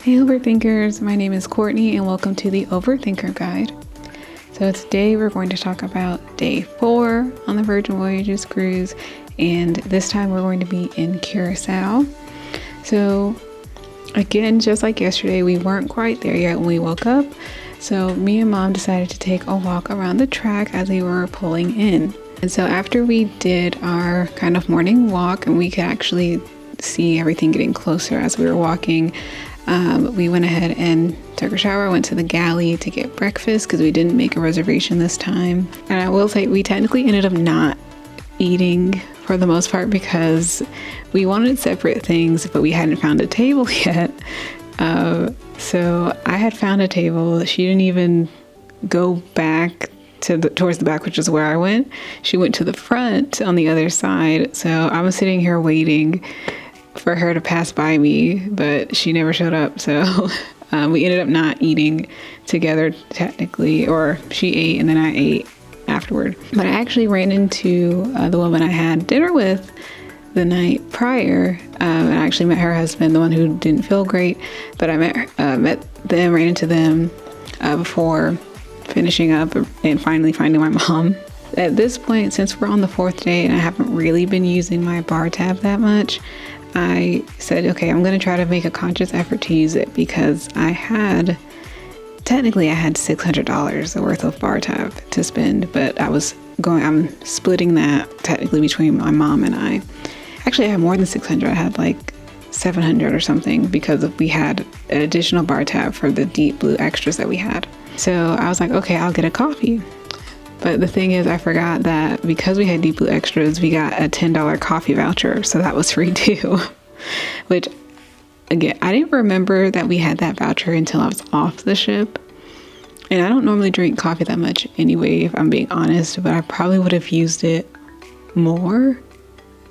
Hey Overthinkers, my name is Courtney and welcome to the Overthinker Guide. So today we're going to talk about day 4 on the Virgin Voyages cruise, and this time we're going to be in Curaçao. So again, just like yesterday, we weren't quite there yet when we woke up. So me and Mom decided to take a walk around the track as we were pulling in. And so after we did our kind of morning walk and we could actually see everything getting closer as we were walking, we went ahead and took a shower, went to the galley to get breakfast because we didn't make a reservation this time. And I will say we technically ended up not eating for the most part because we wanted separate things, but we hadn't found a table yet. So I had found a table. She didn't even go back towards the back, which is where I went. She went to the front on the other side. So I was sitting here waiting for her to pass by me, but she never showed up. So we ended up not eating together technically, or she ate and then I ate afterward. But I actually ran into the woman I had dinner with the night prior, and I actually met her husband, the one who didn't feel great, but I met them, ran into them before finishing up and finally finding my mom. At this point, since we're on the 4th day and I haven't really been using my bar tab that much, I said, okay, I'm going to try to make a conscious effort to use it because I had $600 worth of bar tab to spend, but I'm splitting that technically between my mom and I. Actually, I had more than 600. I had like 700 or something because we had an additional bar tab for the deep blue extras that we had. So I was like, okay, I'll get a coffee. But the thing is, I forgot that because we had deep blue extras, we got a $10 coffee voucher. So that was free too. Which, again, I didn't remember that we had that voucher until I was off the ship. And I don't normally drink coffee that much anyway, if I'm being honest, but I probably would have used it more.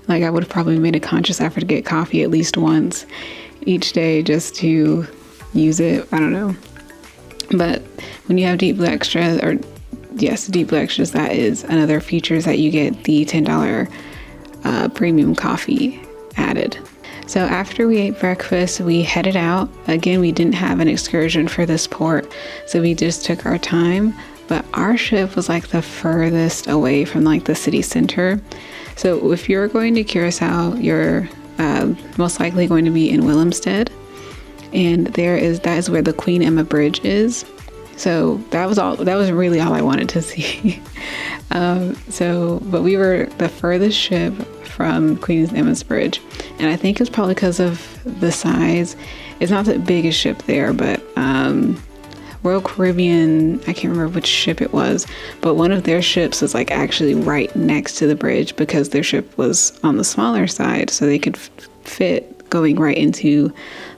Like I would have probably made a conscious effort to get coffee at least once each day just to use it. I don't know. But when you have deep blue extras, deep blue extras, that is another feature, that you get the $10 premium coffee added. So after we ate breakfast, we headed out. Again, we didn't have an excursion for this port, so we just took our time. But our ship was like the furthest away from like the city center. So if you're going to Curaçao, you're most likely going to be in Willemstad. And that is where the Queen Emma Bridge is. So that was really all I wanted to see. But we were the furthest ship from Queen Emma's Bridge. And I think it's probably because of the size. It's not the biggest ship there, but Royal Caribbean, I can't remember which ship it was, but one of their ships was like actually right next to the bridge because their ship was on the smaller side, so they could fit going right into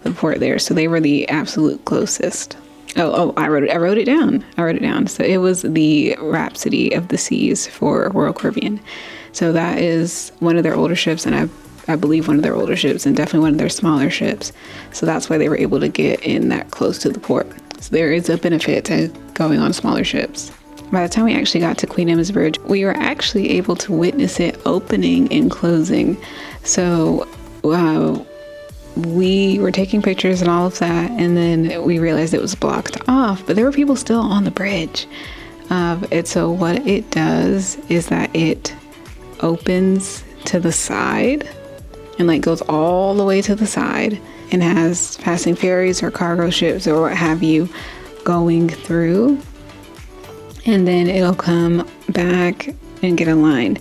the port there. So they were the absolute closest. I wrote it down. So it was the Rhapsody of the Seas for Royal Caribbean. So that is one of their older ships, and I believe one of their older ships, and definitely one of their smaller ships. So that's why they were able to get in that close to the port. So there is a benefit to going on smaller ships. By the time we actually got to Queen Emma's Bridge, we were actually able to witness it opening and closing. So we were taking pictures and all of that, and then we realized it was blocked off, but there were people still on the bridge. So what it does is that it opens to the side and like goes all the way to the side and has passing ferries or cargo ships or what have you going through, and then it'll come back and get aligned.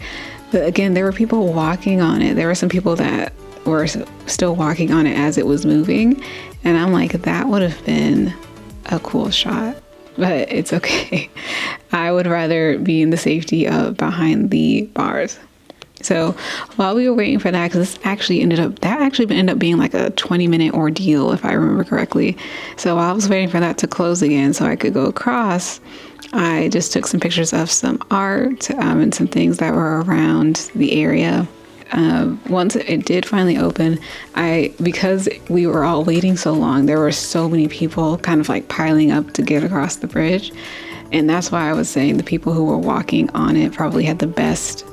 But again, there were people walking on it. There were some people that were still walking on it as it was moving, and I'm like, that would have been a cool shot, but it's okay. I would rather be in the safety of behind the bars. So while we were waiting for that, because that actually ended up being like a 20-minute ordeal, if I remember correctly. So while I was waiting for that to close again so I could go across, I just took some pictures of some art and some things that were around the area. Once it did finally open, because we were all waiting so long, there were so many people kind of like piling up to get across the bridge. And that's why I was saying the people who were walking on it probably had the best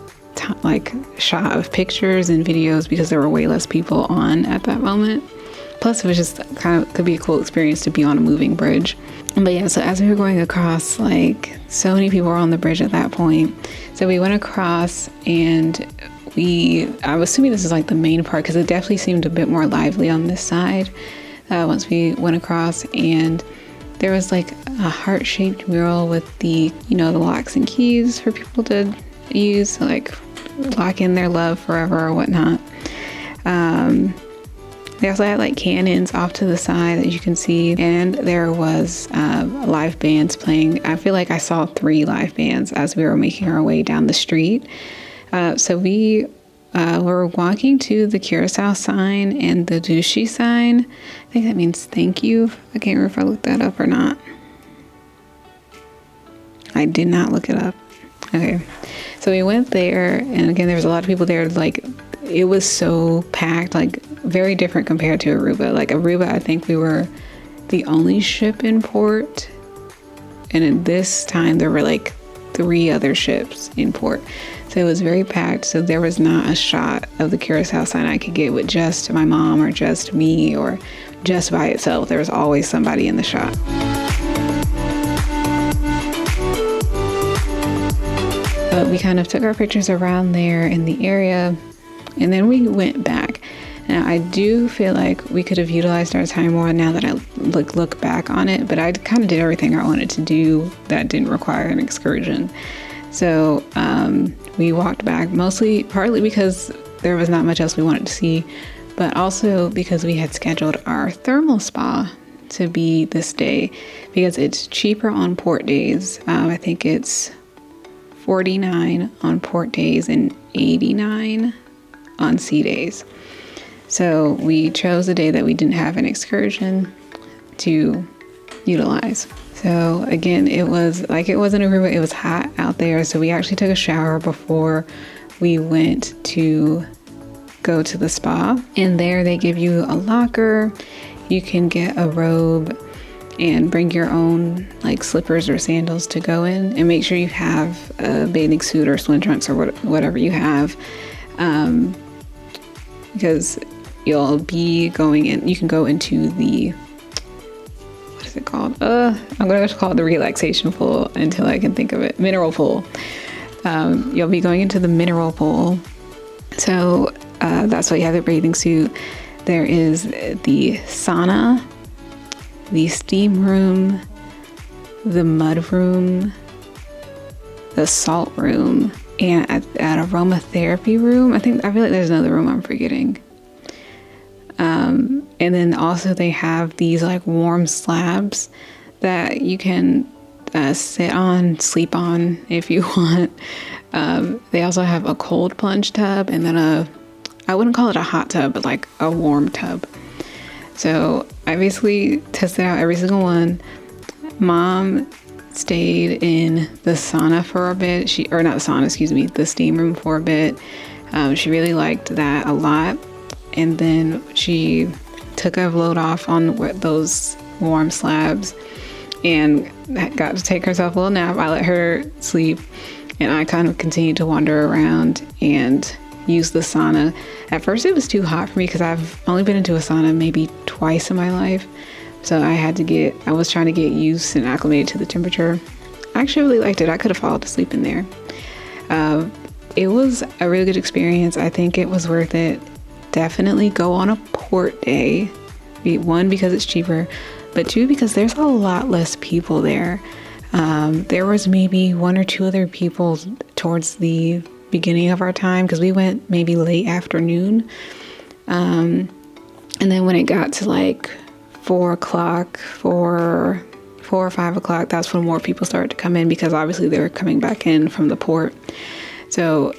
shot of pictures and videos because there were way less people on at that moment. plus it was just kind of could be a cool experience to be on a moving bridge. But yeah, so as we were going across, like so many people were on the bridge at that point. So we went across, and I'm assuming this is like the main part, because it definitely seemed a bit more lively on this side once we went across. And there was like a heart-shaped mural with the locks and keys for people to use to like lock in their love forever or whatnot. They also had like cannons off to the side that you can see, and there was live bands playing. I feel like I saw 3 live bands as we were making our way down the street. So we were walking to the Curaçao sign and the Dushi sign. I think that means thank you. I can't remember if I looked that up or not. I did not look it up. Okay, so we went there, and again, there was a lot of people there. Like, it was so packed, like very different compared to Aruba. Like Aruba, I think we were the only ship in port, and at this time there were like 3 other ships in port. So it was very packed. So there was not a shot of the Curaçao sign I could get with just my mom or just me or just by itself. There was always somebody in the shot. But we kind of took our pictures around there in the area, and then we went back. Now, I do feel like we could have utilized our time more now that I look back on it, but I kind of did everything I wanted to do that didn't require an excursion. So we walked back partly because there was not much else we wanted to see, but also because we had scheduled our thermal spa to be this day, because it's cheaper on port days. I think it's $49 on port days and $89 on sea days. So we chose a day that we didn't have an excursion to utilize. So again, it was like it wasn't a Aruba, it was hot out there. So we actually took a shower before we went to go to the spa. And there they give you a locker. You can get a robe and bring your own like slippers or sandals to go in, and make sure you have a bathing suit or swim trunks or whatever you have, because you'll be going in. You can go into the, what is it called? I'm going to call it the relaxation pool until I can think of it. Mineral pool. You'll be going into the mineral pool. So that's why you have the bathing suit. There is the sauna, the steam room, the mud room, the salt room, and at aromatherapy room. I feel like there's another room I'm forgetting. And then also they have these like warm slabs that you can sit on, sleep on if you want. They also have a cold plunge tub, and then I wouldn't call it a hot tub, but like a warm tub. So I basically tested out every single one. Mom stayed in the sauna for a bit. The steam room for a bit. She really liked that a lot. And then she took a load off on those warm slabs and got to take herself a little nap. I let her sleep, and I kind of continued to wander around and use the sauna. At first it was too hot for me because I've only been into a sauna maybe twice in my life. So I was trying to get used and acclimated to the temperature. I actually really liked it. I could have fallen asleep in there. It was a really good experience. I think it was worth it. Definitely go on a port day. 1, because it's cheaper, but 2, because there's a lot less people there. There was maybe 1 or 2 other people towards the beginning of our time, because we went maybe late afternoon. And then when it got to like 4 or 5 o'clock, that's when more people started to come in, because obviously they were coming back in from the port. So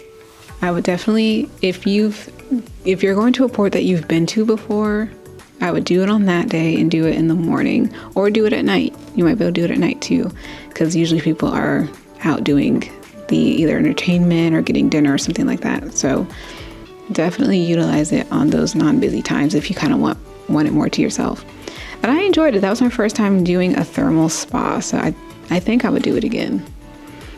I would definitely, if you're going to a port that you've been to before, I would do it on that day and do it in the morning, or do it at night. You might be able to do it at night too, because usually people are out doing the either entertainment or getting dinner or something like that. So definitely utilize it on those non-busy times if you kind of want it more to yourself. But I enjoyed it. That was my first time doing a thermal spa, so I think I would do it again.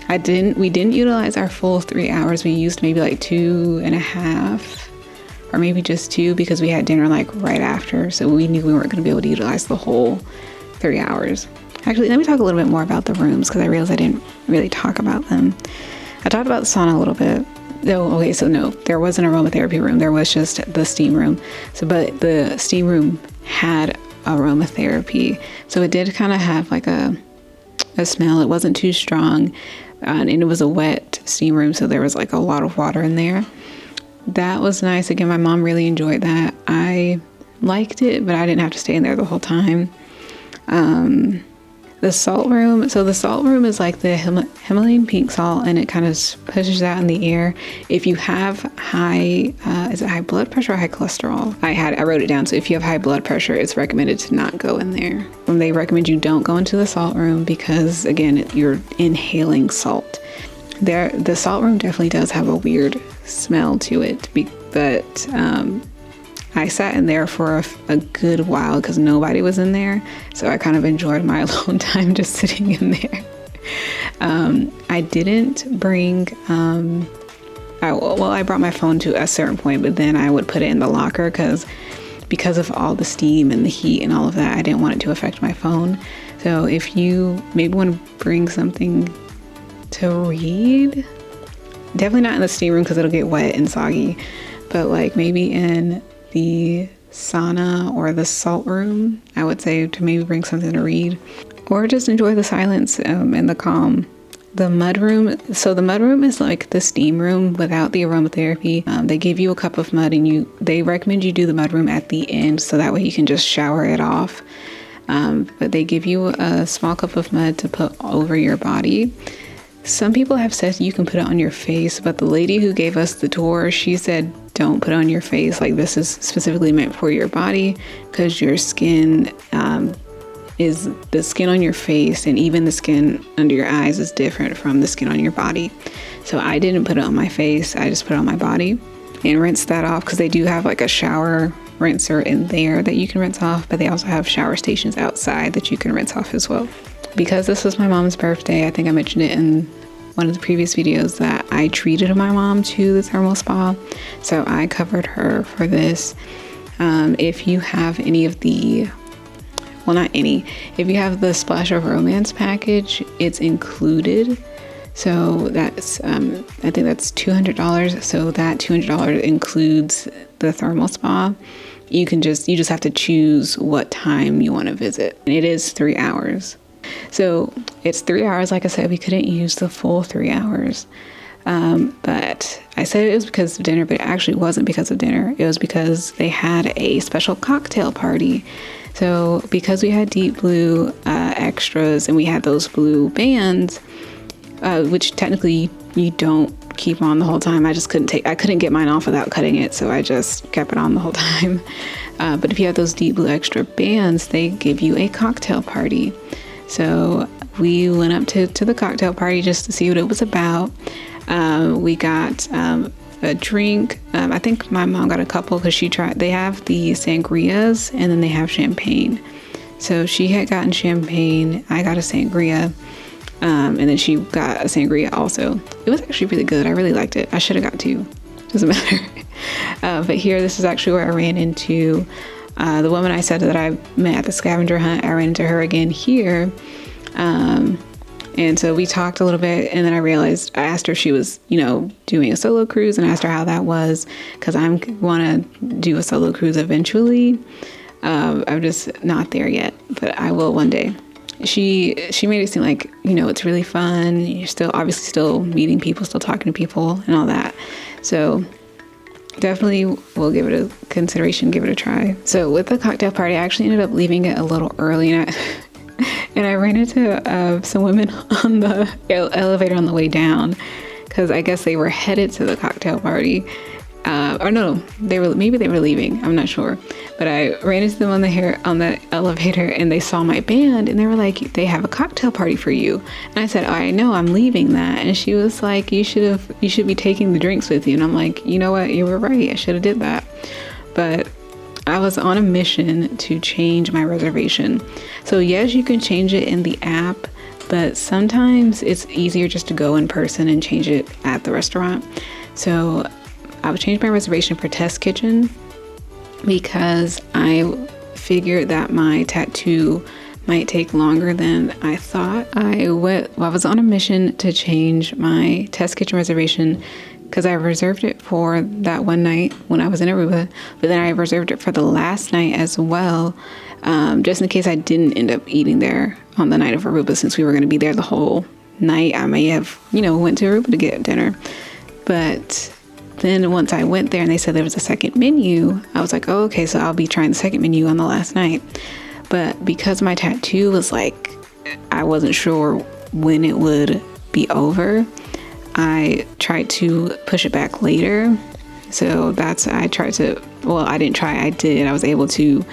We didn't utilize our full 3 hours. We used maybe like 2.5 or maybe just 2 because we had dinner like right after. So we knew we weren't going to be able to utilize the whole 3 hours. Actually, let me talk a little bit more about the rooms because I realized I didn't really talk about them. I talked about the sauna a little bit. Oh, okay, so no, there wasn't an aromatherapy room. There was just the steam room. But the steam room had aromatherapy. So it did kind of have like a smell. It wasn't too strong. And it was a wet steam room, so there was like a lot of water in there. That was nice. Again, my mom really enjoyed that. I liked it, but I didn't have to stay in there the whole time. The salt room. So the salt room is like the Himalayan pink salt, and it kind of pushes out in the air. If you have high, is it high blood pressure or high cholesterol? I wrote it down. So if you have high blood pressure, it's recommended to not go in there. They recommend you don't go into the salt room because, again, you're inhaling salt. The salt room definitely does have a weird smell to it, but I sat in there for a good while because nobody was in there. So I kind of enjoyed my alone time just sitting in there. I didn't bring, I brought my phone to a certain point, but then I would put it in the locker because of all the steam and the heat and all of that, I didn't want it to affect my phone. So if you maybe want to bring something to read, definitely not in the steam room because it'll get wet and soggy, but like maybe in the sauna or the salt room, I would say to maybe bring something to read or just enjoy the silence and the calm. The mud room. So the mud room is like the steam room without the aromatherapy. They give you a cup of mud and they recommend you do the mud room at the end so that way you can just shower it off. But they give you a small cup of mud to put over your body. Some people have said you can put it on your face, but the lady who gave us the tour, she said, don't put it on your face. Like, this is specifically meant for your body because your skin is the skin on your face, and even the skin under your eyes is different from the skin on your body. So I didn't put it on my face. I just put it on my body and rinsed that off because they do have like a shower rinser in there that you can rinse off, but they also have shower stations outside that you can rinse off as well. Because this was my mom's birthday, I think I mentioned it in one of the previous videos that I treated my mom to the thermal spa. So I covered her for this. If you have any of the, well, not any, if you have the Splash of Romance package, it's included. So that's, I think that's $200. So that $200 includes the thermal spa. You just have to choose what time you want to visit. And it is 3 hours. So it's 3 hours. Like I said, we couldn't use the full 3 hours. But I said it was because of dinner, but it actually wasn't because of dinner. It was because they had a special cocktail party. So because we had deep blue extras and we had those blue bands, which technically you don't keep on the whole time. I couldn't get mine off without cutting it. So I just kept it on the whole time. But if you have those deep blue extra bands, they give you a cocktail party. So we went up to the cocktail party just to see what it was about. We got a drink. I think my mom got a couple because they have the sangrias and then they have champagne. So she had gotten champagne. I got a sangria. And then she got a sangria also. It was actually really good. I really liked it. I should have got 2. Doesn't matter. But here, this is actually where I ran into the woman I said that I met at the scavenger hunt. I ran into her again here. And so we talked a little bit, and then I asked her if she was, doing a solo cruise, and asked her how that was, because I want to do a solo cruise eventually. I'm just not there yet, but I will one day. She made it seem like, it's really fun. You're still meeting people, still talking to people and all that. So definitely we'll give it a consideration, give it a try. So with the cocktail party, I actually ended up leaving it a little early, and I ran into some women on the elevator on the way down because I guess they were headed to the cocktail party. Or no, maybe they were leaving. I'm not sure. But I ran into them on the elevator, and they saw my band, and they were like, "They have a cocktail party for you." And I said, "Oh, I know, I'm leaving that." And she was like, "You should be taking the drinks with you." And I'm like, "You know what? You were right. I should have did that." But I was on a mission to change my reservation. So yes, you can change it in the app, but sometimes it's easier just to go in person and change it at the restaurant. So I would change my reservation for test kitchen because I figured that my tattoo might take longer than I thought. I was on a mission to change my test kitchen reservation because I reserved it for that one night when I was in Aruba, but then I reserved it for the last night as well, just in case I didn't end up eating there on the night of Aruba. Since we were going to be there the whole night, I may have, went to Aruba to get dinner. But then once I went there and they said there was a second menu, I was like, oh, okay, so I'll be trying the second menu on the last night. But because my tattoo was like, I wasn't sure when it would be over, I tried to push it back later. So I did. I was able to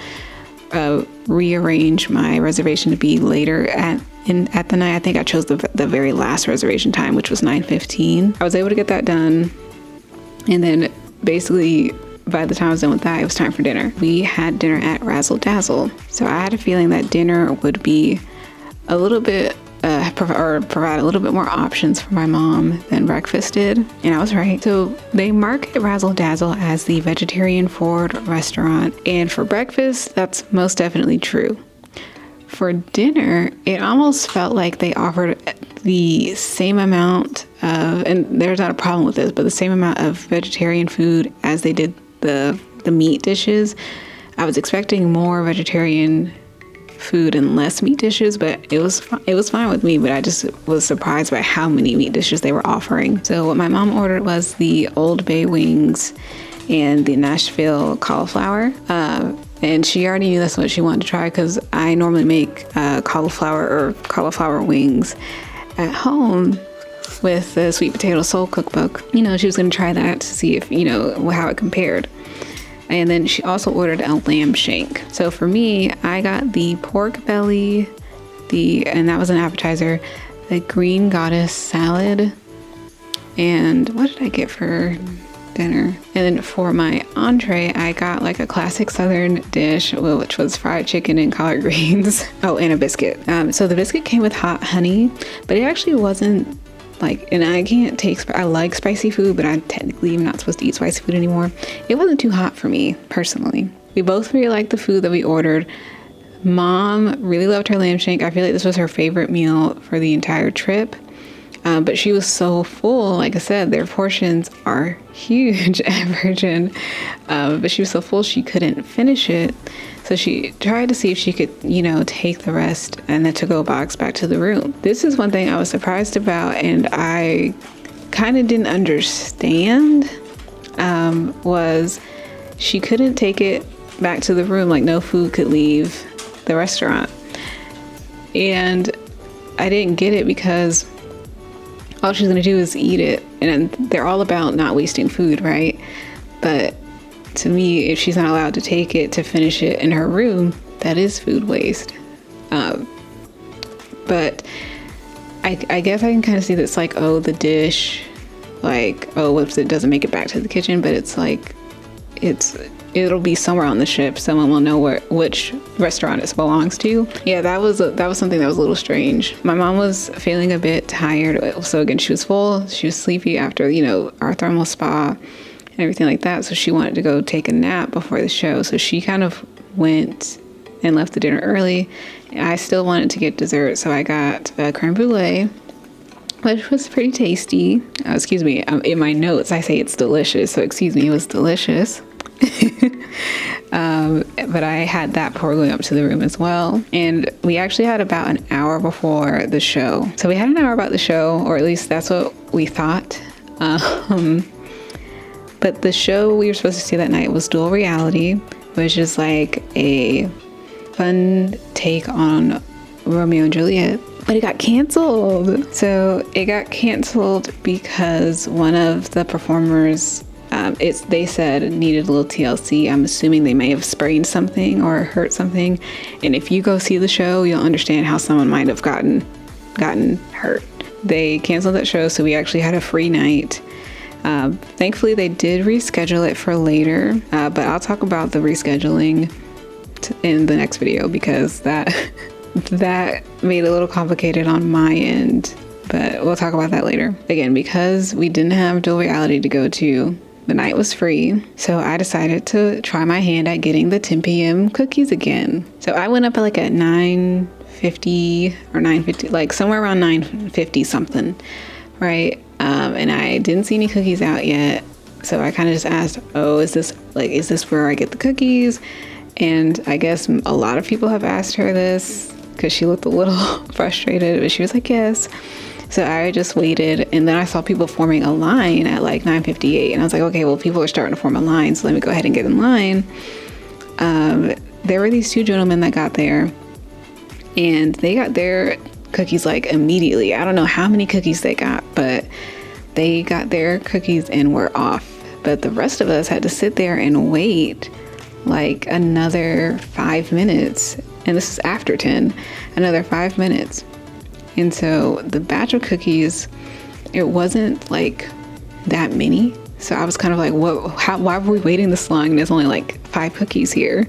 rearrange my reservation to be later at the night. I think I chose the very last reservation time, which was 9:15. I was able to get that done. And then basically by the time I was done with that, it was time for dinner. We had dinner at Razzle Dazzle. So I had a feeling that dinner would be a little bit provide a little bit more options for my mom than breakfast did, and I was right. So they market Razzle Dazzle as the vegetarian forward restaurant, and for breakfast, that's most definitely true. For dinner, it almost felt like they offered the same amount of, and there's not a problem with this, but the same amount of vegetarian food as they did the meat dishes. I was expecting more vegetarian food and less meat dishes, but it was fine with me, but I just was surprised by how many meat dishes they were offering. So what my mom ordered was the Old Bay wings and the Nashville cauliflower, and she already knew that's what she wanted to try because I normally make cauliflower wings at home with the Sweet Potato Soul cookbook. She was going to try that to see if how it compared. And then she also ordered a lamb shank. So for me, I got the pork belly, and that was an appetizer, the green goddess salad, and what did I get for dinner? And then for my entree, I got like a classic Southern dish, which was fried chicken and collard greens. Oh, and a biscuit. So the biscuit came with hot honey, but it actually wasn't and I like spicy food, but I technically am not supposed to eat spicy food anymore. It wasn't too hot for me, personally. We both really liked the food that we ordered. Mom really loved her lamb shank. I feel like this was her favorite meal for the entire trip. But she was so full. Like I said, their portions are huge at Virgin. But she was so full she couldn't finish it. So she tried to see if she could, take the rest and the to-go box back to the room. This is one thing I was surprised about and I kind of didn't understand, was she couldn't take it back to the room. Like no food could leave the restaurant. And I didn't get it because all she's going to do is eat it. And they're all about not wasting food, right? But to me, if she's not allowed to take it to finish it in her room, that is food waste. But I guess I can kind of see that's like, oh, the dish, whoops, it doesn't make it back to the kitchen, but it's like, it'll be somewhere on the ship. Someone will know which restaurant it belongs to. Yeah, that was something that was a little strange. My mom was feeling a bit tired. So again, she was full. She was sleepy after, our thermal spa and everything like that. So she wanted to go take a nap before the show. So she kind of went and left the dinner early. I still wanted to get dessert. So I got a creme brulee, which was pretty tasty. Excuse me. In my notes, I say it's delicious. So excuse me, it was delicious. But I had that before going up to the room as well. And we actually had about an hour before the show. So we had an hour about the show, or at least that's what we thought. But the show we were supposed to see that night was Dual Reality, which is like a fun take on Romeo and Juliet. But it got canceled. So it got canceled because one of the performers, they said needed a little TLC. I'm assuming they may have sprained something or hurt something. And if you go see the show, you'll understand how someone might have gotten hurt. They canceled that show, so we actually had a free night. Thankfully, they did reschedule it for later, but I'll talk about the rescheduling in the next video because that made it a little complicated on my end, but we'll talk about that later. Again, because we didn't have Dual Reality to go to, The night was free, so I decided to try my hand at getting the 10 p.m. cookies again. So I went up at 9:50 or 9:50, like somewhere around 9:50 something, right? And I didn't see any cookies out yet. So I kind of just asked, oh, is this where I get the cookies? And I guess a lot of people have asked her this because she looked a little frustrated, but she was like, yes. So I just waited, and then I saw people forming a line at 9:58, and I was like, okay, well, people are starting to form a line, so let me go ahead and get in line. There were these two gentlemen that got there, and they got their cookies immediately. I don't know how many cookies they got, but they got their cookies and were off. But the rest of us had to sit there and wait another 5 minutes, and this is after 10, another 5 minutes. And so the batch of cookies, it wasn't that many. So I was kind of why were we waiting this long? And there's only 5 cookies here.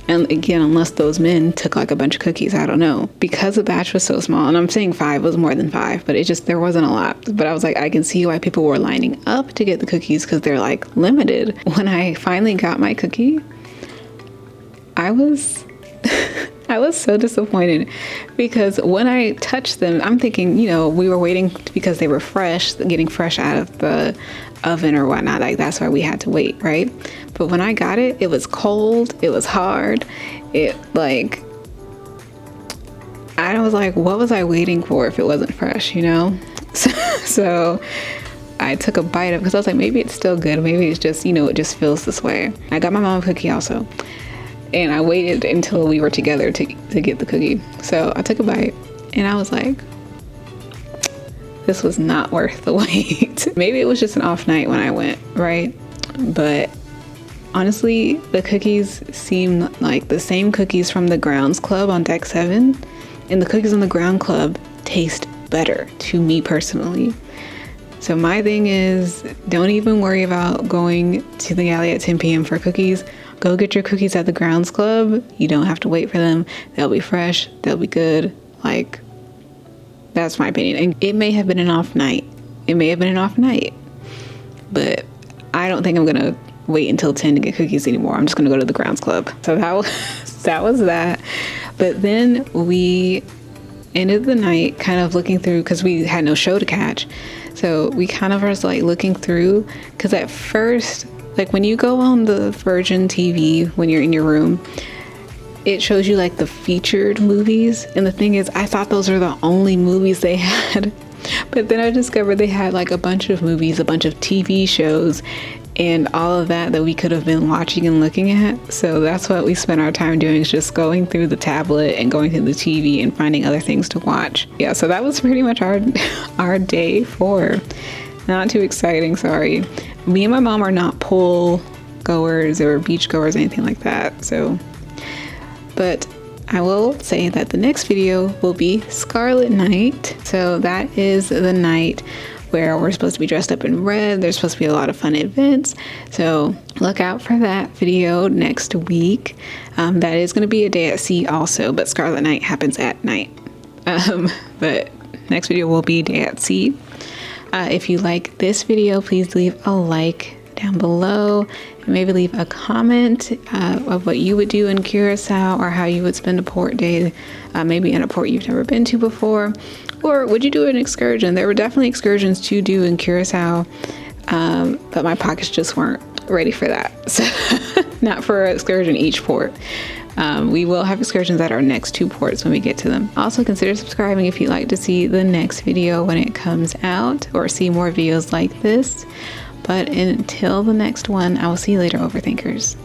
And again, unless those men took a bunch of cookies, I don't know. Because the batch was so small, and I'm saying 5 was more than 5, but there wasn't a lot. But I was I can see why people were lining up to get the cookies because they're limited. When I finally got my cookie, I was so disappointed because when I touched them, I'm thinking, we were waiting because they were fresh, getting fresh out of the oven or whatnot. That's why we had to wait, right? But when I got it, it was cold, it was hard. I was what was I waiting for if it wasn't fresh, So I took a bite of it because I was maybe it's still good. Maybe it's just, it just feels this way. I got my mom a cookie also. And I waited until we were together to get the cookie. So I took a bite and I was this was not worth the wait. Maybe it was just an off night when I went, right? But honestly, the cookies seemed like the same cookies from the Grounds Club on Deck 7. And the cookies on the Ground Club taste better to me personally. So my thing is, don't even worry about going to the galley at 10 p.m. for cookies. Go get your cookies at the Grounds Club. You don't have to wait for them. They'll be fresh. They'll be good. That's my opinion. And it may have been an off night. But I don't think I'm going to wait until 10 to get cookies anymore. I'm just going to go to the Grounds Club. So that was that. But then we ended the night kind of looking through because we had no show to catch. So we kind of was looking through because at first, when you go on the Virgin TV, when you're in your room, it shows you the featured movies. And the thing is, I thought those were the only movies they had. But then I discovered they had a bunch of movies, a bunch of TV shows, and all of that we could have been watching and looking at. So that's what we spent our time doing, is just going through the tablet and going through the TV and finding other things to watch. Yeah, so that was pretty much our day 4. Not too exciting, sorry. Me and my mom are not pool goers or beach goers, anything like that. So, but I will say that the next video will be Scarlet Night. So that is the night where we're supposed to be dressed up in red. There's supposed to be a lot of fun events. So look out for that video next week. That is going to be a day at sea also, but Scarlet Night happens at night. But next video will be day at sea. If you like this video, please leave a like down below and maybe leave a comment of what you would do in Curaçao or how you would spend a port day, maybe in a port you've never been to before, or would you do an excursion? There were definitely excursions to do in Curaçao, but my pockets just weren't ready for that. So not for an excursion each port. We will have excursions at our next 2 ports when we get to them. Also consider subscribing if you'd like to see the next video when it comes out or see more videos like this. But until the next one, I will see you later, Overthinkers.